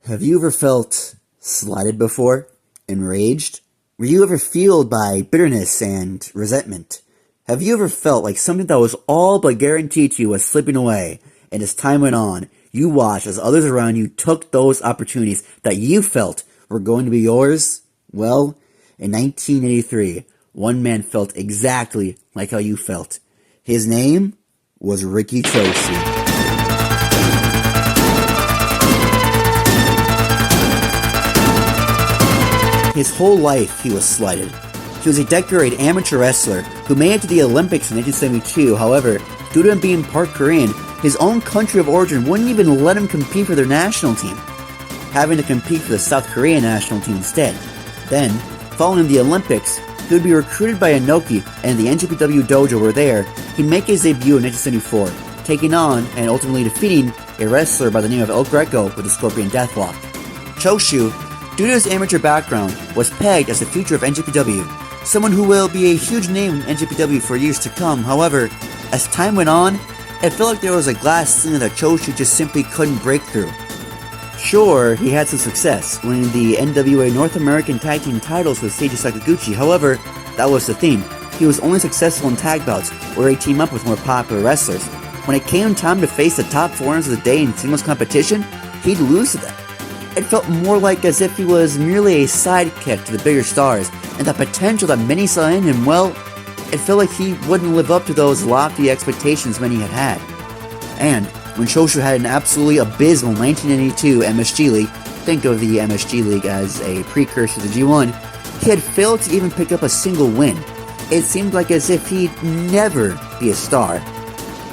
Have you ever felt slighted before? Enraged? Were you ever fueled by bitterness and resentment? Have you ever felt like something that was all but guaranteed to you was slipping away, and as time went on, you watched as others around you took those opportunities that you felt were going to be yours? Well, in 1983, one man felt exactly like how you felt. His name was Riki Choshu. His whole life, he was slighted. He was a decorated amateur wrestler who made it to the Olympics in 1972. However, due to him being part Korean, his own country of origin wouldn't even let him compete for their national team, having to compete for the South Korean national team instead. Then, following the Olympics, he would be recruited by Inoki and the NJPW dojo were there. He'd make his debut in 1974, taking on and ultimately defeating a wrestler by the name of El Greco with the Scorpion Deathlock. Choshu, due to his amateur background, was pegged as the future of NJPW, someone who will be a huge name in NJPW for years to come. However, as time went on, it felt like there was a glass ceiling that Choshu just simply couldn't break through. Sure, he had some success, winning the NWA North American Tag Team titles with Seiji Sakaguchi. However, that was the thing. He was only successful in tag bouts, where he teamed up with more popular wrestlers. When it came time to face the top foreigners of the day in singles competition, he'd lose to them. It felt more like as if he was merely a sidekick to the bigger stars, and the potential that many saw in him, well, it felt like he wouldn't live up to those lofty expectations many had had. And when Choshu had an absolutely abysmal 1992 MSG League, think of the MSG League as a precursor to the G1, he had failed to even pick up a single win. It seemed like as if he'd never be a star.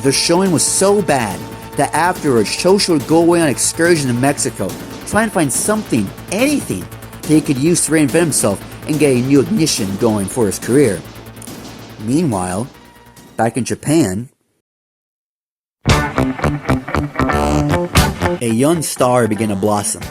The showing was so bad that afterwards Choshu would go away on excursion to Mexico, try and find something, anything, that he could use to reinvent himself and get a new ignition going for his career. Meanwhile, back in Japan, a young star began to blossom.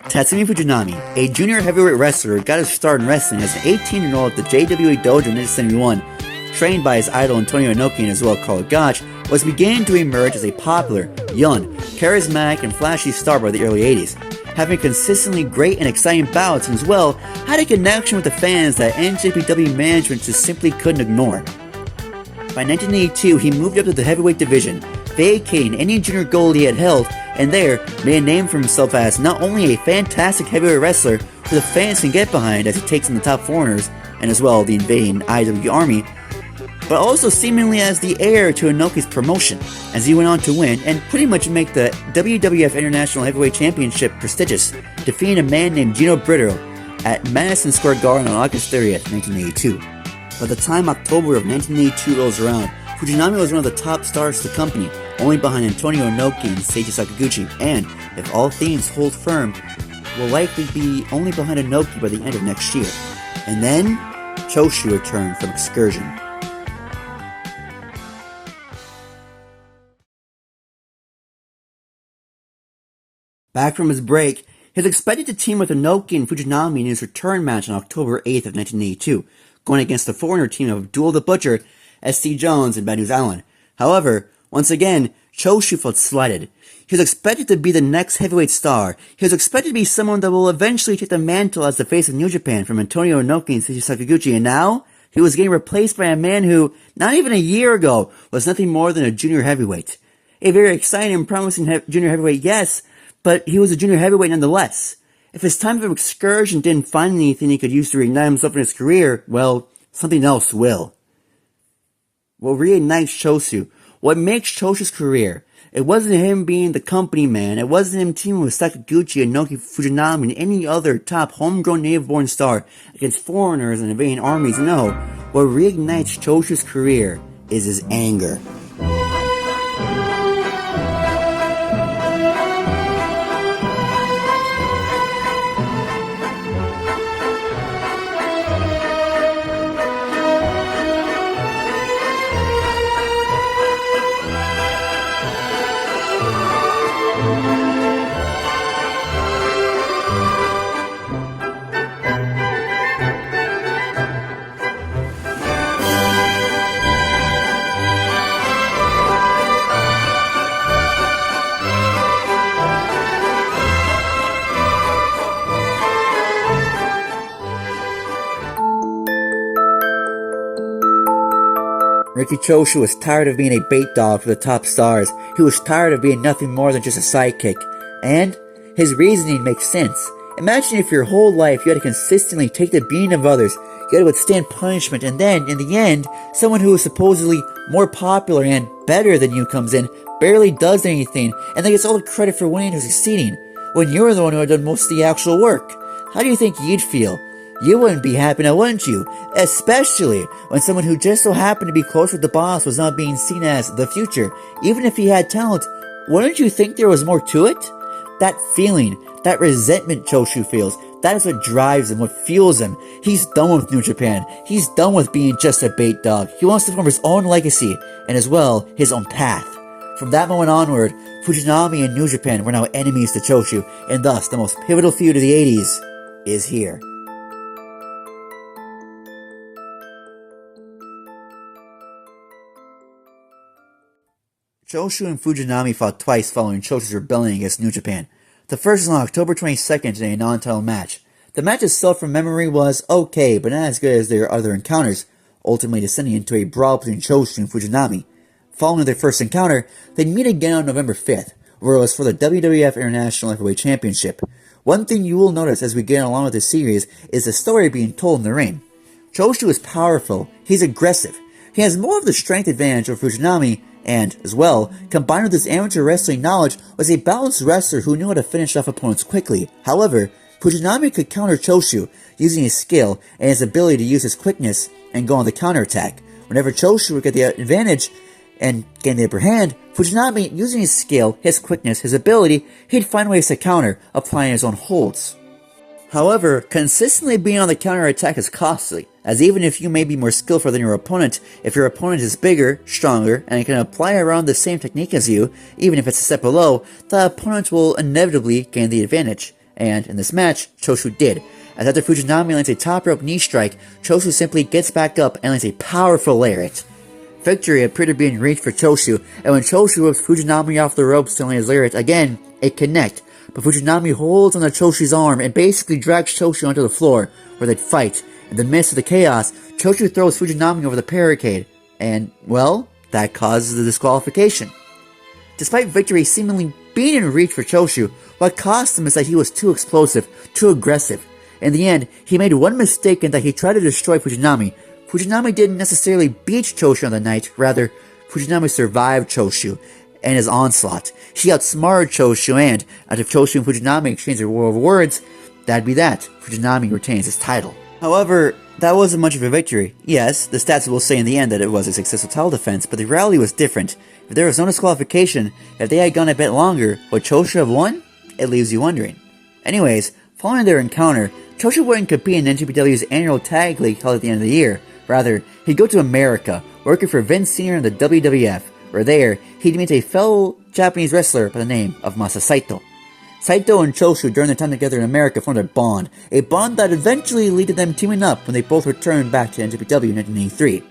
Tatsumi Fujinami, a junior heavyweight wrestler, got his start in wrestling as an 18-year-old at the JWA Dojo in 1971. Trained by his idol Antonio Inoki and as well Carl Gotch, was beginning to emerge as a popular, young, charismatic, and flashy star by the early 80s. Having consistently great and exciting bouts, and as well had a connection with the fans that NJPW management just simply couldn't ignore. By 1982, he moved up to the heavyweight division, vacating any junior gold he had held, and there made a name for himself as not only a fantastic heavyweight wrestler who the fans can get behind as he takes on the top foreigners, and as well the invading IW Army, but also seemingly as the heir to Inoki's promotion, as he went on to win and pretty much make the WWF International Heavyweight Championship prestigious, defeating a man named Gino Brito at Madison Square Garden on August 30th, 1982. By the time October of 1982 rolls around, Fujinami was one of the top stars of the company, only behind Antonio Inoki and Seiji Sakaguchi, and, if all things hold firm, will likely be only behind Inoki by the end of next year. And then, Choshu returned from excursion. Back from his break, he was expected to team with Inoki and Fujinami in his return match on October 8th of 1982, going against the foreigner team of Abdul the Butcher, S.C. Jones, and Bad News Allen. However, once again, Choshu felt slighted. He was expected to be the next heavyweight star. He was expected to be someone that will eventually take the mantle as the face of New Japan from Antonio Inoki and Seiji Sakaguchi, and now he was getting replaced by a man who, not even a year ago, was nothing more than a junior heavyweight. A very exciting and promising junior heavyweight, yes, but he was a junior heavyweight nonetheless. If his time of excursion didn't find anything he could use to reignite himself in his career, well, something else will. What reignites Choshu? What makes Choshu's career? It wasn't him being the company man. It wasn't him teaming with Sakaguchi, Inoki, Fujinami, and any other top homegrown native-born star against foreigners and invading armies. No, what reignites Choshu's career is his anger. Riki Choshu was tired of being a bait dog for the top stars. He was tired of being nothing more than just a sidekick. And his reasoning makes sense. Imagine if your whole life you had to consistently take the beating of others, you had to withstand punishment, and then, in the end, someone who is supposedly more popular and better than you comes in, barely does anything, and then gets all the credit for winning or succeeding, when you're the one who had done most of the actual work. How do you think you'd feel? You wouldn't be happy now, wouldn't you? Especially when someone who just so happened to be close with the boss was not being seen as the future. Even if he had talent, wouldn't you think there was more to it? That feeling, that resentment Choshu feels, that is what drives him, what fuels him. He's done with New Japan. He's done with being just a bait dog. He wants to form his own legacy, and as well, his own path. From that moment onward, Fujinami and New Japan were now enemies to Choshu, and thus the most pivotal feud of the 80s is here. Choshu and Fujinami fought twice following Choshu's rebellion against New Japan. The first was on October 22nd in a non-title match. The match itself from memory was okay, but not as good as their other encounters, ultimately descending into a brawl between Choshu and Fujinami. Following their first encounter, they'd meet again on November 5th, where it was for the WWF International Heavyweight Championship. One thing you will notice as we get along with this series is the story being told in the ring. Choshu is powerful, he's aggressive, he has more of the strength advantage over Fujinami, and, as well, combined with his amateur wrestling knowledge, was a balanced wrestler who knew how to finish off opponents quickly. However, Fujinami could counter Choshu using his skill and his ability to use his quickness and go on the counterattack. Whenever Choshu would get the advantage and gain the upper hand, Fujinami, using his skill, his quickness, his ability, he'd find ways to counter, applying his own holds. However, consistently being on the counterattack is costly, as even if you may be more skillful than your opponent, if your opponent is bigger, stronger, and can apply around the same technique as you, even if it's a step below, the opponent will inevitably gain the advantage. And in this match, Choshu did, as after Fujinami lands a top rope knee strike, Choshu simply gets back up and lands a powerful lariat. Victory appeared to be in reach for Choshu, and when Choshu whips Fujinami off the ropes to land his lariat again, a connect, but Fujinami holds onto Choshu's arm and basically drags Choshu onto the floor, where they'd fight. In the midst of the chaos, Choshu throws Fujinami over the barricade, and, well, that causes the disqualification. Despite victory seemingly being in reach for Choshu, what cost him is that he was too explosive, too aggressive. In the end, he made one mistake in that he tried to destroy Fujinami. Fujinami didn't necessarily beat Choshu on the night, rather, Fujinami survived Choshu and his onslaught. He outsmarted Choshu, and after Choshu and Fujinami exchanged their war of words, that'd be that. Fujinami retains his title. However, that wasn't much of a victory. Yes, the stats will say in the end that it was a successful title defense, but the reality was different. If there was no disqualification, if they had gone a bit longer, would Choshu have won? It leaves you wondering. Anyways, following their encounter, Choshu wouldn't compete in NJPW's annual tag league held at the end of the year. Rather, he'd go to America, working for Vince Sr. and the WWF, where there, he'd meet a fellow Japanese wrestler by the name of Masa Saito. Saito and Choshu during their time together in America formed a bond that eventually led to them teaming up when they both returned back to NJPW in 1983.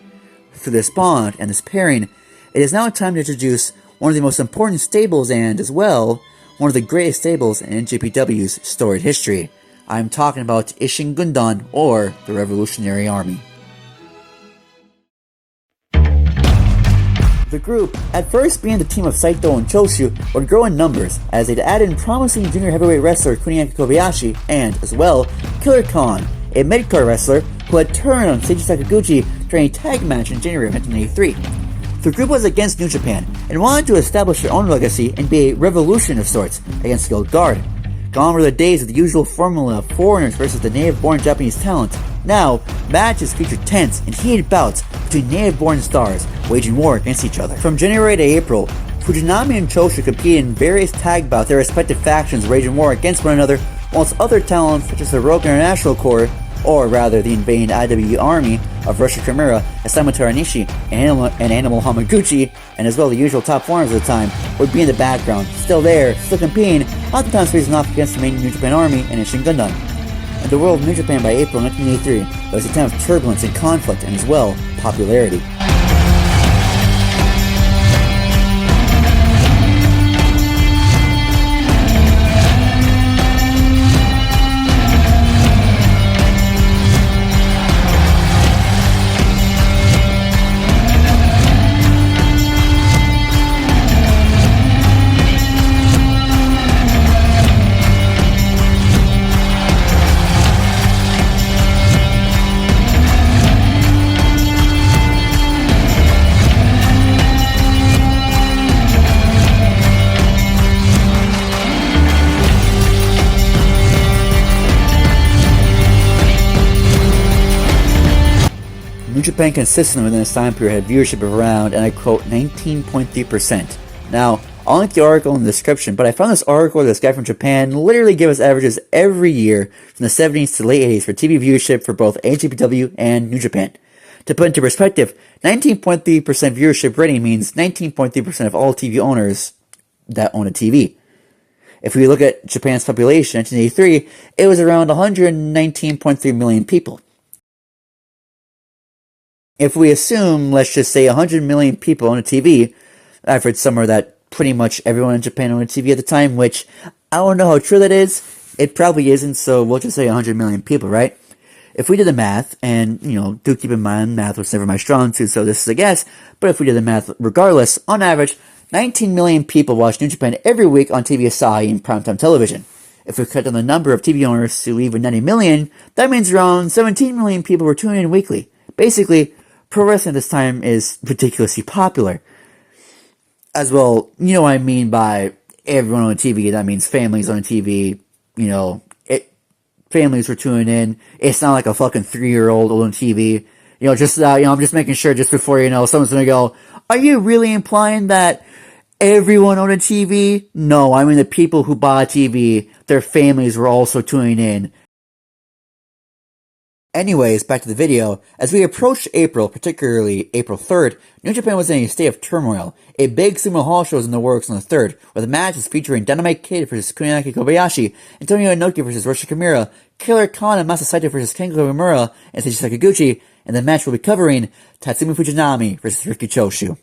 Through this bond and this pairing, it is now time to introduce one of the most important stables and, as well, one of the greatest stables in NJPW's storied history. I'm talking about Ishin Gundan, or the Revolutionary Army. The group, at first being the team of Saito and Choshu, would grow in numbers as they'd add in promising junior heavyweight wrestler Kuniaki Kobayashi and, as well, Killer Khan, a mid-card wrestler who had turned on Seiji Sakaguchi during a tag match in January of 1983. The group was against New Japan and wanted to establish their own legacy and be a revolution of sorts against the old guard. Gone were the days of the usual formula of foreigners versus the native-born Japanese talent. Now, matches featured tense and heated bouts between native-born stars waging war against each other. From January to April, Fujinami and Choshu competed in various tag bouts, their respective factions waging war against one another, whilst other talents such as the Rogue International Corps, or rather the invading IWE army of Russia Kimura, Isamu Teranishi, and Animal Hamaguchi, and as well the usual top foreigners at the time, would be in the background, still there, still competing, oftentimes facing off against the main New Japan Army and Ishin Gundan. In the world of New Japan by April 1983, there was a time of turbulence and conflict and as well, popularity. New Japan consistently within this time period had viewership of around, and I quote, 19.3%. Now, I'll link the article in the description, but I found this article where this guy from Japan literally gave us averages every year from the 70s to late 80s for TV viewership for both AJPW and New Japan. To put into perspective, 19.3% viewership rating means 19.3% of all TV owners that own a TV. If we look at Japan's population in 1983, it was around 119.3 million people. If we assume, let's just say 100 million people own a TV, I've read somewhere that pretty much everyone in Japan owned a TV at the time, which I don't know how true that is. It probably isn't, so we'll just say 100 million people, right? If we did the math, and, do keep in mind, math was never my strong suit, so this is a guess, but if we did the math regardless, on average, 19 million people watch New Japan every week on TV Asahi and primetime television. If we cut down the number of TV owners to even 90 million, that means around 17 million people were tuning in weekly. Basically, pro wrestling at this time is ridiculously popular. As well, you know what I mean by everyone on TV, that means families on TV, families were tuning in. It's not like a fucking 3-year-old on TV. I'm just making sure just before, someone's gonna go, are you really implying that everyone on a TV? No, I mean the people who bought a TV, their families were also tuning in. Anyways, back to the video. As we approached April, particularly April 3rd, New Japan was in a state of turmoil. A big Sumo Hall show was in the works on the 3rd, with matches featuring Dynamite Kid versus Kuninaki Kobayashi, Antonio Inoki versus Roshi Kimura, Killer Khan and Masasaito versus Kengo Imura and Seiji Sakaguchi, and the match will be covering Tatsumi Fujinami versus Riki Choshu.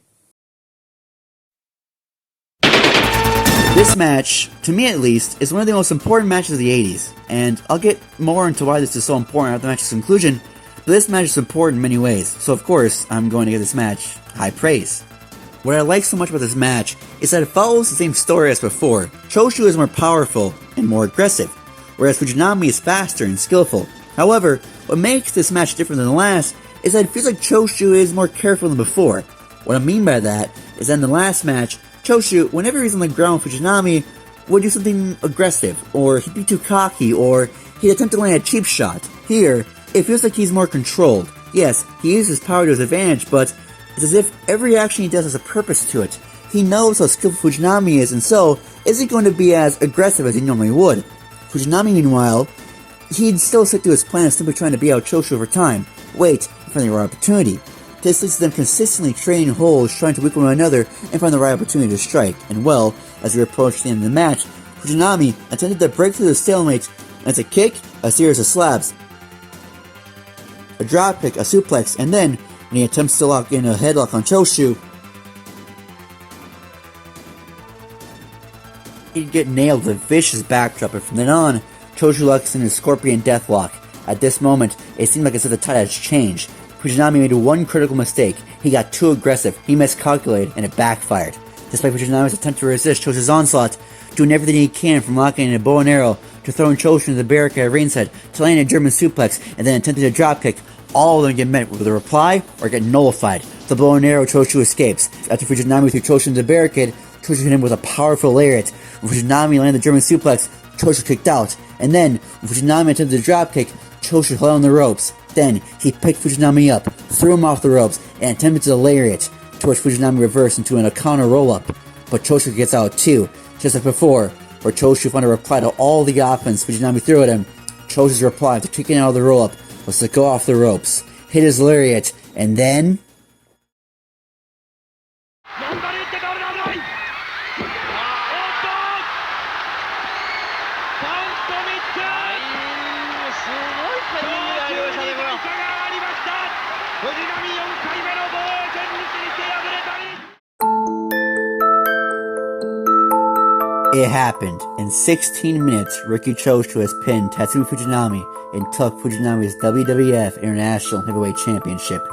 This match, to me at least, is one of the most important matches of the 80s, and I'll get more into why this is so important after the match's conclusion, but this match is important in many ways, so of course, I'm going to give this match high praise. What I like so much about this match is that it follows the same story as before. Choshu is more powerful and more aggressive, whereas Fujinami is faster and skillful. However, what makes this match different than the last is that it feels like Choshu is more careful than before. What I mean by that is that in the last match, Choshu, whenever he's on the ground with Fujinami, would do something aggressive, or he'd be too cocky, or he'd attempt to land a cheap shot. Here, it feels like he's more controlled. Yes, he uses his power to his advantage, but it's as if every action he does has a purpose to it. He knows how skillful Fujinami is, and so isn't going to be as aggressive as he normally would. Fujinami, meanwhile, he'd still stick to his plan of simply trying to beat out Choshu over time, wait and find the right opportunity. This leads to them consistently trading holes, trying to weaken one another, and find the right opportunity to strike. And well, as we approach the end of the match, Fujinami attempted to break through the stalemate, and it's a kick, a series of slabs, a drop kick, a suplex, and then, when he attempts to lock in a headlock on Choshu, he'd get nailed with a vicious backdrop, and from then on, Choshu locks in his Scorpion Deathlock. At this moment, it seemed like as if the tide has changed. Fujinami made one critical mistake. He got too aggressive, he miscalculated, and it backfired. Despite Fujinami's attempt to resist Choshu's onslaught, doing everything he can from locking in a bow and arrow, to throwing Choshu into the barricade at ringside, to landing a German suplex, and then attempting a dropkick, all of them get met with a reply or get nullified. The bow and arrow, Choshu escapes. After Fujinami threw Choshu into the barricade, Choshu hit him with a powerful lariat. When Fujinami landed the German suplex, Choshu kicked out. And then, when Fujinami attempted a dropkick, Choshu held on the ropes. Then, he picked Fujinami up, threw him off the ropes, and attempted to lariat, to which Fujinami reversed into an Akana roll-up. But Choshu gets out too, just like before, where Choshu found a reply to all the offense Fujinami threw at him. Choshu's reply to kicking out of the roll-up was to go off the ropes, hit his lariat, and then... It happened. In 16 minutes, Riki Choshu has pinned Tatsumi Fujinami and took Fujinami's WWF International Heavyweight Championship.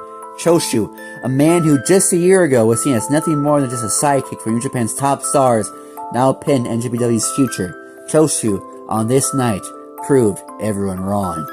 Choshu, a man who just a year ago was seen as nothing more than just a sidekick for New Japan's top stars, now pinned NJPW's future. Choshu, on this night, proved everyone wrong.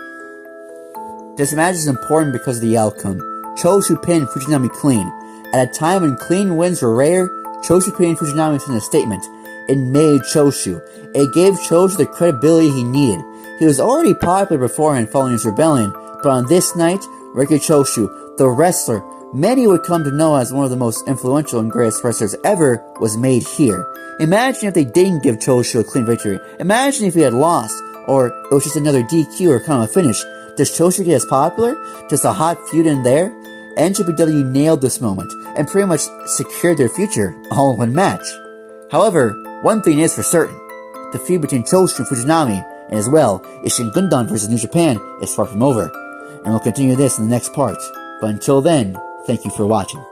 This match is important because of the outcome. Choshu pinned Fujinami clean. At a time when clean wins were rare, Choshu pinning Fujinami sent a statement. It made Choshu. It gave Choshu the credibility he needed. He was already popular beforehand following his rebellion, but on this night, Riki Choshu, the wrestler many would come to know as one of the most influential and greatest wrestlers ever, was made here. Imagine if they didn't give Choshu a clean victory. Imagine if he had lost, or it was just another DQ or kind of a finish. Does Choshu get as popular? Just a hot feud in there? NJPW nailed this moment, and pretty much secured their future, all in one match. However, one thing is for certain. The feud between Choshu and Fujinami, and as well, Ishin Gundam vs New Japan, is far from over. And we'll continue this in the next part. But until then, thank you for watching.